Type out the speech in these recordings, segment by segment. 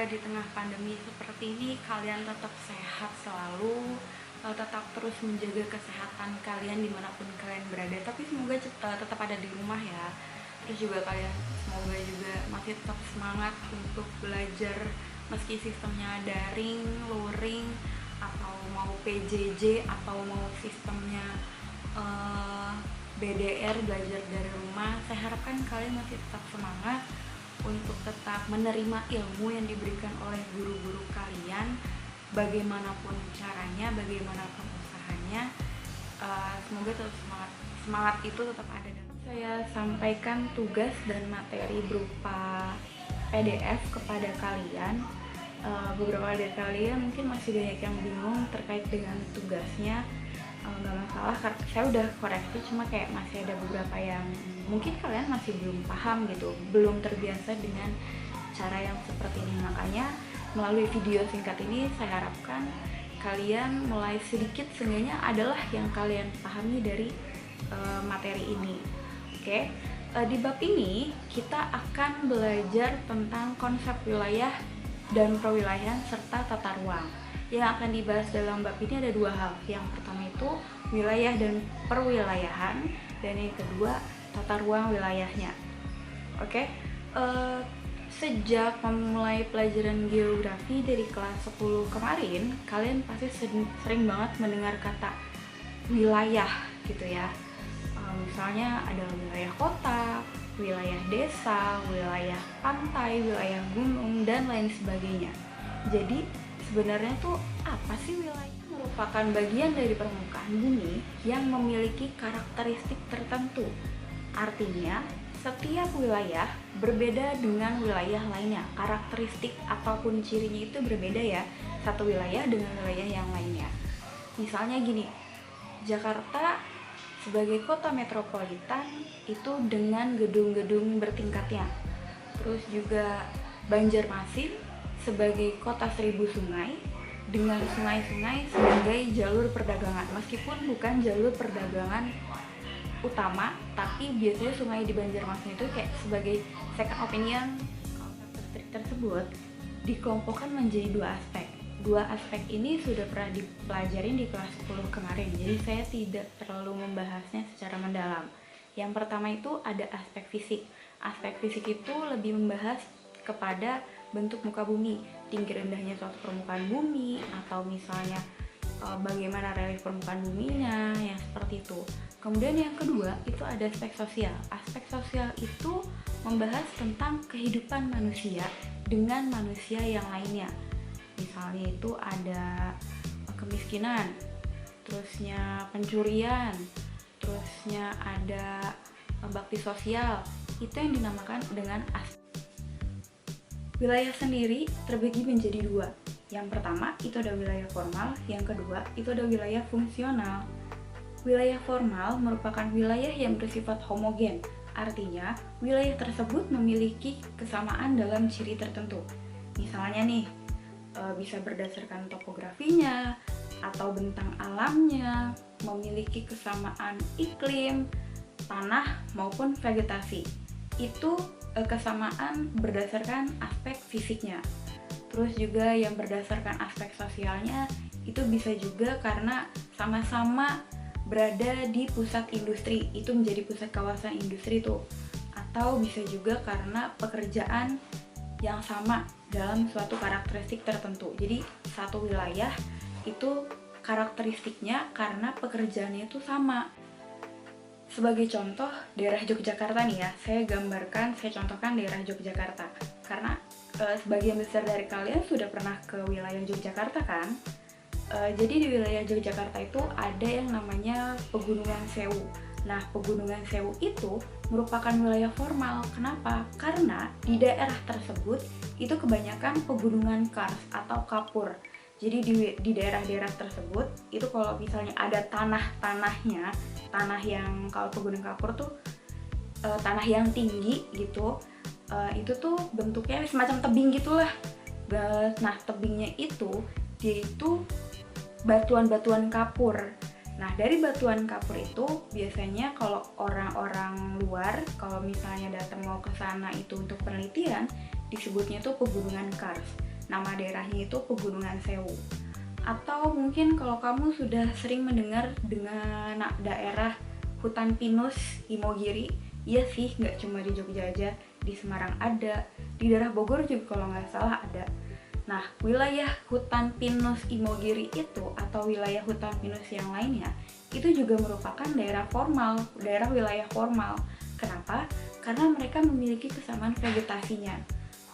di tengah pandemi seperti ini kalian tetap sehat selalu, tetap terus menjaga kesehatan kalian dimanapun kalian berada. Tapi semoga tetap ada di rumah ya. Terus juga kalian semoga juga masih tetap semangat untuk belajar meski sistemnya daring, luring, atau mau PJJ atau mau sistemnya BDR, belajar dari rumah. Saya harapkan kalian masih tetap semangat untuk tetap menerima ilmu yang diberikan oleh guru-guru kalian, bagaimanapun caranya, bagaimanapun usahanya. Semoga tetap semangat itu tetap ada. Dan saya sampaikan tugas dan materi berupa PDF kepada kalian. Beberapa dari kalian mungkin masih banyak yang bingung terkait dengan tugasnya. Nggak masalah, saya udah koreksi, cuma kayak masih ada beberapa yang mungkin kalian masih belum paham gitu, belum terbiasa dengan cara yang seperti ini. Makanya melalui video singkat ini saya harapkan kalian mulai sedikit seenggaknya adalah yang kalian pahami dari materi ini. Oke, di bab ini kita akan belajar tentang konsep wilayah dan perwilayahan serta tata ruang. Yang akan dibahas dalam bab ini ada dua hal. Yang pertama itu wilayah dan perwilayahan, dan yang kedua tata ruang wilayahnya. Oke, sejak memulai pelajaran geografi dari kelas 10 kemarin, kalian pasti sering banget mendengar kata wilayah gitu ya. Misalnya ada wilayah kota, wilayah desa, wilayah pantai, wilayah gunung, dan lain sebagainya. Jadi sebenarnya tuh apa sih wilayah? Merupakan bagian dari permukaan bumi yang memiliki karakteristik tertentu. Artinya, setiap wilayah berbeda dengan wilayah lainnya. Karakteristik ataupun cirinya itu berbeda ya, satu wilayah dengan wilayah yang lainnya. Misalnya gini, Jakarta sebagai kota metropolitan itu dengan gedung-gedung bertingkatnya. Terus juga Banjarmasin sebagai kota 1000 sungai dengan sungai-sungai sebagai jalur perdagangan, meskipun bukan jalur perdagangan utama, tapi biasanya sungai di Banjarmasin itu kayak sebagai second opinion. Konsep distrik tersebut dikelompokkan menjadi dua aspek ini sudah pernah dipelajarin di kelas 10 kemarin, jadi saya tidak terlalu membahasnya secara mendalam. Yang pertama itu ada aspek fisik. Aspek fisik itu lebih membahas kepada bentuk muka bumi, tinggi rendahnya suatu permukaan bumi, atau misalnya bagaimana relief permukaan buminya, yang seperti itu. Kemudian yang kedua itu ada aspek sosial. Aspek sosial itu membahas tentang kehidupan manusia dengan manusia yang lainnya. Misalnya itu ada kemiskinan, terusnya pencurian, terusnya ada bakti sosial. Itu yang dinamakan dengan aspek. Wilayah sendiri terbagi menjadi dua. Yang pertama itu ada wilayah formal, yang kedua itu ada wilayah fungsional. Wilayah formal merupakan wilayah yang bersifat homogen, artinya wilayah tersebut memiliki kesamaan dalam ciri tertentu. Misalnya nih, bisa berdasarkan topografinya atau bentang alamnya, memiliki kesamaan iklim, tanah maupun vegetasi. Itu kesamaan berdasarkan aspek fisiknya. Terus juga yang berdasarkan aspek sosialnya itu bisa juga karena sama-sama berada di pusat industri, itu menjadi pusat kawasan industri tuh. Atau bisa juga karena pekerjaan yang sama dalam suatu karakteristik tertentu. Jadi satu wilayah itu karakteristiknya karena pekerjaannya itu sama. Sebagai contoh, daerah Yogyakarta nih ya, saya contohkan daerah Yogyakarta. Karena sebagian besar dari kalian sudah pernah ke wilayah Yogyakarta kan? Jadi di wilayah Yogyakarta itu ada yang namanya Pegunungan Sewu. Nah, Pegunungan Sewu itu merupakan wilayah formal. Kenapa? Karena di daerah tersebut itu kebanyakan pegunungan kars atau kapur. Jadi di daerah-daerah tersebut itu kalau misalnya ada tanah-tanahnya, tanah yang kalau pegunungan kapur tuh tanah yang tinggi gitu, itu tuh bentuknya semacam tebing gitulah. Nah, tebingnya itu dia itu batuan-batuan kapur. Nah, dari batuan kapur itu biasanya kalau orang-orang luar kalau misalnya datang mau ke sana itu untuk penelitian, disebutnya tuh pegunungan kars. nama daerahnya itu Pegunungan Sewu. Atau mungkin kalau kamu sudah sering mendengar dengan daerah hutan pinus Imogiri, iya sih, nggak cuma di Jogja aja, di Semarang ada, di daerah Bogor juga kalau nggak salah ada. Nah, wilayah hutan pinus Imogiri itu atau wilayah hutan pinus yang lainnya itu juga merupakan daerah formal, daerah wilayah formal. Kenapa? Karena mereka memiliki kesamaan vegetasinya.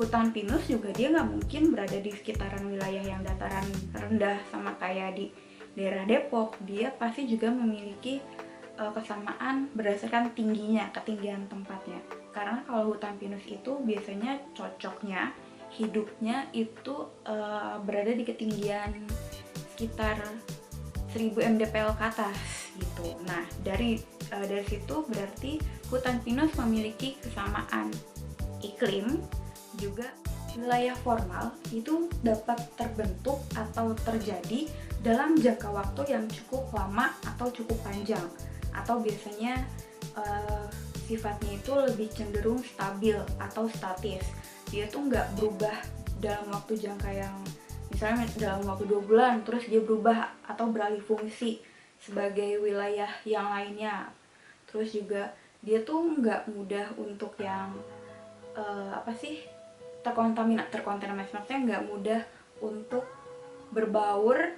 Hutan pinus juga dia nggak mungkin berada di sekitaran wilayah yang dataran rendah sama kayak di daerah Depok. Dia pasti juga memiliki kesamaan berdasarkan tingginya, ketinggian tempatnya. Karena kalau hutan pinus itu biasanya cocoknya hidupnya itu berada di ketinggian sekitar 1000 mdpl ke atas gitu. Nah, dari situ berarti hutan pinus memiliki kesamaan iklim. Juga wilayah formal itu dapat terbentuk atau terjadi dalam jangka waktu yang cukup lama atau cukup panjang, atau biasanya sifatnya itu lebih cenderung stabil atau statis. Dia tuh nggak berubah dalam waktu jangka yang misalnya dalam waktu 2 bulan terus dia berubah atau beralih fungsi sebagai wilayah yang lainnya. Terus juga dia tuh nggak mudah untuk yang terkontaminasi, maksudnya nggak mudah untuk berbaur,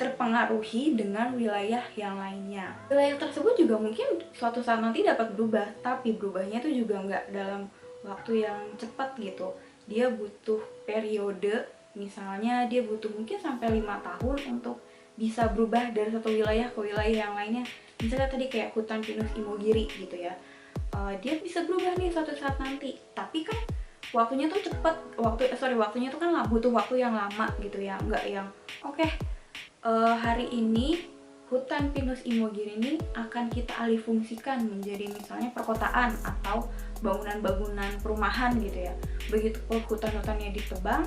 terpengaruhi dengan wilayah yang lainnya. Wilayah tersebut juga mungkin suatu saat nanti dapat berubah, tapi berubahnya itu juga nggak dalam waktu yang cepat gitu. Dia butuh periode, misalnya dia butuh mungkin sampai 5 tahun untuk bisa berubah dari satu wilayah ke wilayah yang lainnya. Misalnya tadi kayak hutan pinus Imogiri gitu ya, dia bisa berubah nih suatu saat nanti, tapi kan waktunya tuh cepet, waktunya tuh kan butuh waktu yang lama gitu ya, nggak yang hari ini hutan pinus Imogiri ini akan kita alih fungsikan menjadi misalnya perkotaan atau bangunan-bangunan perumahan gitu ya. Begitu hutan-hutannya ditebang,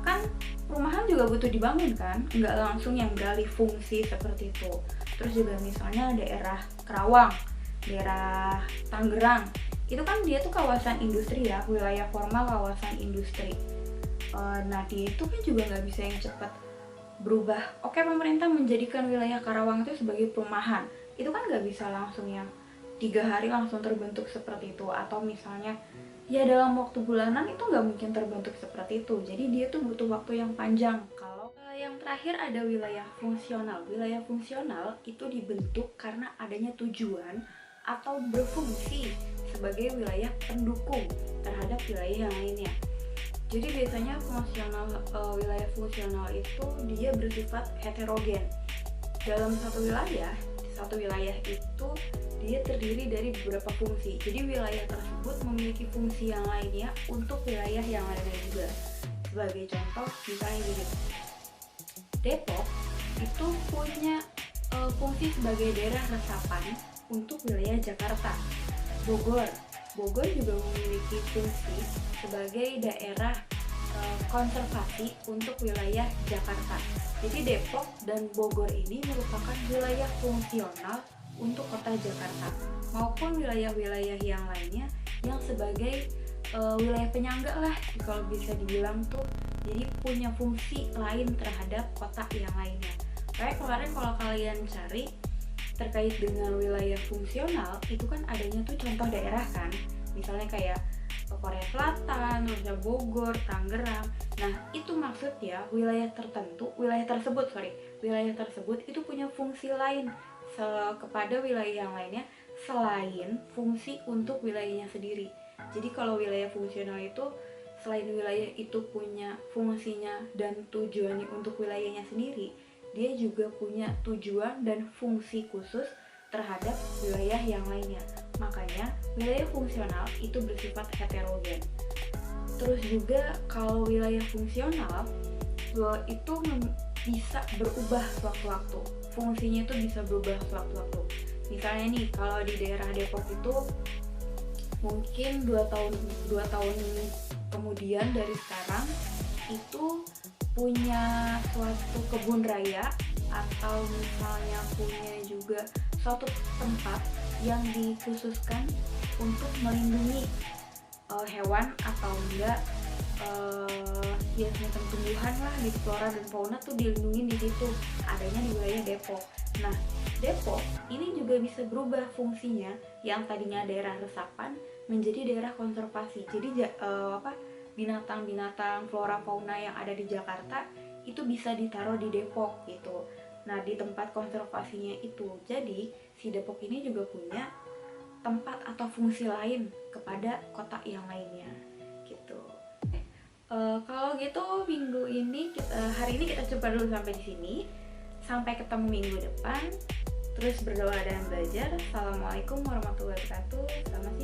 kan perumahan juga butuh dibangun kan, nggak langsung yang beralih fungsi seperti itu. Terus juga misalnya daerah Kerawang, daerah Tangerang, itu kan dia tuh kawasan industri ya, wilayah formal kawasan industri. Nah dia itu kan juga nggak bisa yang cepat berubah. Oke, pemerintah menjadikan wilayah Karawang itu sebagai perumahan, itu kan nggak bisa langsung yang 3 hari langsung terbentuk seperti itu. Atau misalnya ya dalam waktu bulanan itu nggak mungkin terbentuk seperti itu. Jadi dia tuh butuh waktu yang panjang. Kalau yang terakhir ada wilayah fungsional. Wilayah fungsional itu dibentuk karena adanya tujuan atau berfungsi sebagai wilayah pendukung terhadap wilayah yang lainnya. Jadi biasanya wilayah fungsional itu dia bersifat heterogen. Dalam satu wilayah itu dia terdiri dari beberapa fungsi. Jadi wilayah tersebut memiliki fungsi yang lainnya untuk wilayah yang lainnya juga. Sebagai contoh, misalnya gini, Depok itu punya fungsi sebagai daerah resapan untuk wilayah Jakarta. Bogor juga memiliki fungsi sebagai daerah konservasi untuk wilayah Jakarta. Jadi Depok dan Bogor ini merupakan wilayah fungsional untuk kota Jakarta, maupun wilayah-wilayah yang lainnya yang sebagai wilayah penyangga lah kalau bisa dibilang tuh. Jadi punya fungsi lain terhadap kota yang lainnya. Kayak kemarin kalau kalian cari terkait dengan wilayah fungsional, itu kan adanya tuh contoh daerah kan, misalnya kayak Korea Selatan, terus Bogor, Tangerang. Nah itu maksudnya wilayah tersebut itu punya fungsi lain kepada wilayah yang lainnya selain fungsi untuk wilayahnya sendiri. Jadi kalau wilayah fungsional itu selain wilayah itu punya fungsinya dan tujuannya untuk wilayahnya sendiri, dia juga punya tujuan dan fungsi khusus terhadap wilayah yang lainnya. Makanya wilayah fungsional itu bersifat heterogen. Terus juga kalau wilayah fungsional itu bisa berubah sewaktu-waktu. Fungsinya itu bisa berubah sewaktu-waktu. Misalnya nih, kalau di daerah Depok itu mungkin 2 tahun kemudian dari sekarang itu punya suatu kebun raya, atau misalnya punya juga suatu tempat yang dikhususkan untuk melindungi hewan atau enggak biasanya tumbuhan lah gitu, flora dan fauna tuh dilindungi di situ, adanya di wilayah Depok. Nah, Depok ini juga bisa berubah fungsinya yang tadinya daerah resapan menjadi daerah konservasi. Jadi binatang-binatang flora fauna yang ada di Jakarta itu bisa ditaruh di Depok gitu. Nah, di tempat konservasinya itu. Jadi, si Depok ini juga punya tempat atau fungsi lain kepada kota yang lainnya gitu. Kalau gitu hari ini kita coba dulu sampai di sini. Sampai ketemu minggu depan. Terus berdoa dan belajar. Assalamualaikum warahmatullahi wabarakatuh. Selamat